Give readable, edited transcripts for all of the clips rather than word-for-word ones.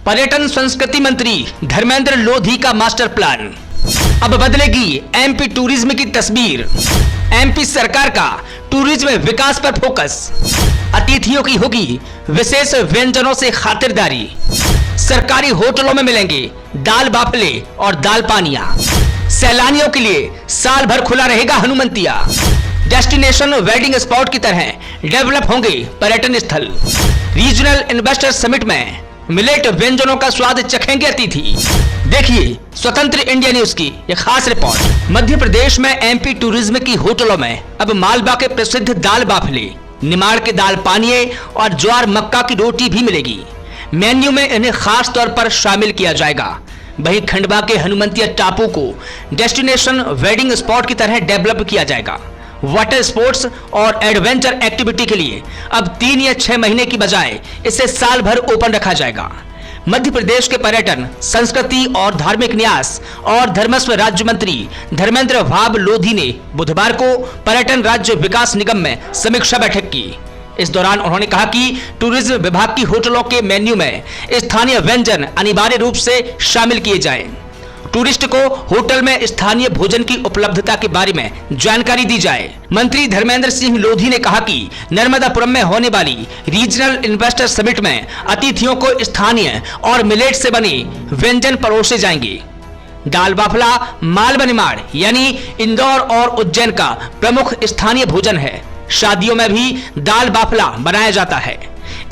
पर्यटन संस्कृति मंत्री धर्मेंद्र लोधी का मास्टर प्लान। अब बदलेगी एमपी टूरिज्म की तस्वीर। एमपी सरकार का टूरिज्म विकास पर फोकस। अतिथियों की होगी विशेष व्यंजनों से खातिरदारी। सरकारी होटलों में मिलेंगे दाल बाफले और दाल पानिया। सैलानियों के लिए साल भर खुला रहेगा हनुमंतिया। डेस्टिनेशन वेडिंग स्पॉट की तरह डेवलप होंगे पर्यटन स्थल। रीजनल इन्वेस्टर समिट में मिलेट व्यंजनों का स्वाद चखेंगे अतिथि। देखिए स्वतंत्र इंडिया न्यूज की एक खास रिपोर्ट। मध्य प्रदेश में एमपी टूरिज्म की होटलों में अब मालवा के प्रसिद्ध दाल बाफले, निमाड़ के दाल पानिये और ज्वार मक्का की रोटी भी मिलेगी। मेन्यू में इन्हें खास तौर पर शामिल किया जाएगा। वहीं खंडवा के हनुमंतिया टापू को डेस्टिनेशन वेडिंग स्पॉट की तरह डेवलप किया जाएगा। वाटर स्पोर्ट्स और एडवेंचर एक्टिविटी के लिए अब 3 या 6 महीने की बजाय इसे साल भर ओपन रखा जाएगा। मध्य प्रदेश के पर्यटन, संस्कृति और धार्मिक न्यास और धर्मस्व राज्य मंत्री धर्मेंद्र भाब लोधी ने बुधवार को पर्यटन राज्य विकास निगम में समीक्षा बैठक की। इस दौरान उन्होंने कहा कि टूरिज्म विभाग की होटलों के मेन्यू में स्थानीय व्यंजन अनिवार्य रूप से शामिल किए जाएं। टूरिस्ट को होटल में स्थानीय भोजन की उपलब्धता के बारे में जानकारी दी जाए। मंत्री धर्मेंद्र सिंह लोधी ने कहा कि नर्मदापुरम में होने वाली रीजनल इन्वेस्टर समिट में अतिथियों को स्थानीय और मिलेट से बने व्यंजन परोसे जाएंगे। दाल बाफला मालवा निमाड़ यानी इंदौर और उज्जैन का प्रमुख स्थानीय भोजन है। शादियों में भी दाल बाफला बनाया जाता है।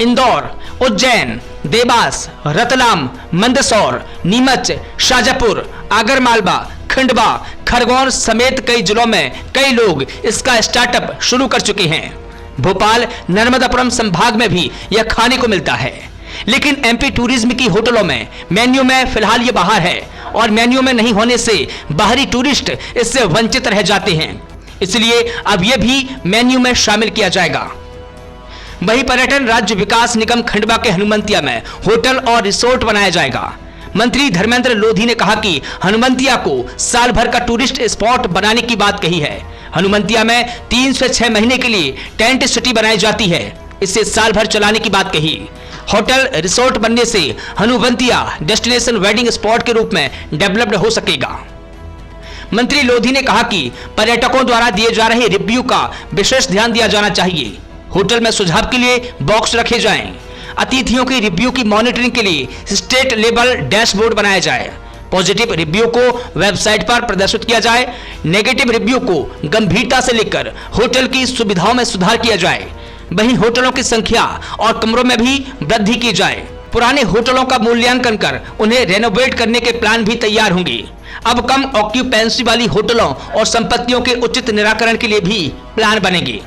इंदौर, उज्जैन, देवास, रतलाम, मंदसौर, नीमच, शाजापुर, आगरमालवा, खंडवा, खरगोन समेत कई जिलों में कई लोग इसका स्टार्टअप शुरू कर चुके हैं। भोपाल, नर्मदापुरम संभाग में भी यह खाने को मिलता है, लेकिन एमपी टूरिज्म की होटलों में मेन्यू में फिलहाल ये बाहर है और मेन्यू में नहीं होने से बाहरी टूरिस्ट इससे वंचित रह जाते हैं। इसलिए अब यह भी मेन्यू में शामिल किया जाएगा। वहीं पर्यटन राज्य विकास निगम खंडवा के हनुमंतिया में होटल और रिसोर्ट बनाया जाएगा। मंत्री धर्मेंद्र लोधी ने कहा कि हनुमंतिया को साल भर का टूरिस्ट स्पॉट बनाने की बात कही है। हनुमंतिया में 3 से 6 महीने के लिए टेंट सिटी बनाई जाती है। इसे साल भर चलाने की बात कही। होटल रिसोर्ट बनने से हनुमंतिया डेस्टिनेशन वेडिंग स्पॉट के रूप में डेवलप्ड हो सकेगा। मंत्री लोधी ने कहा कि पर्यटकों द्वारा दिए जा रहे रिव्यू का विशेष ध्यान दिया जाना चाहिए। होटल में सुझाव के लिए बॉक्स रखे जाएं। अतिथियों की रिव्यू की मॉनिटरिंग के लिए स्टेट लेवल डैशबोर्ड बनाया जाए। पॉजिटिव रिव्यू को वेबसाइट पर प्रदर्शित किया जाए। नेगेटिव रिव्यू को गंभीरता से लेकर होटल की सुविधाओं में सुधार किया जाए। वहीं होटलों की संख्या और कमरों में भी वृद्धि की जाए। पुराने होटलों का मूल्यांकन कर उन्हें रेनोवेट करने के प्लान भी तैयार होंगे। अब कम ऑक्यूपेंसी वाली होटलों और संपत्तियों के उचित निराकरण के लिए भी प्लान बनेंगे।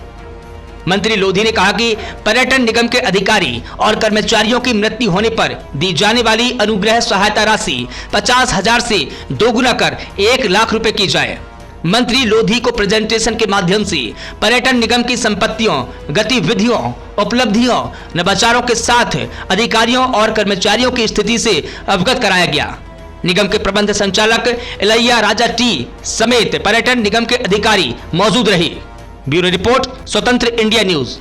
मंत्री लोधी ने कहा कि पर्यटन निगम के अधिकारी और कर्मचारियों की मृत्यु होने पर दी जाने वाली अनुग्रह सहायता राशि 50,000 से दोगुना कर 1 लाख रुपए की जाए। मंत्री लोधी को प्रेजेंटेशन के माध्यम से पर्यटन निगम की संपत्तियों, गतिविधियों, उपलब्धियों, नवाचारों के साथ अधिकारियों और कर्मचारियों की स्थिति से अवगत कराया गया। निगम के प्रबंध संचालक इलैया राजा टी समेत पर्यटन निगम के अधिकारी मौजूद रहे। ब्यूरो रिपोर्ट, स्वतंत्र इंडिया न्यूज।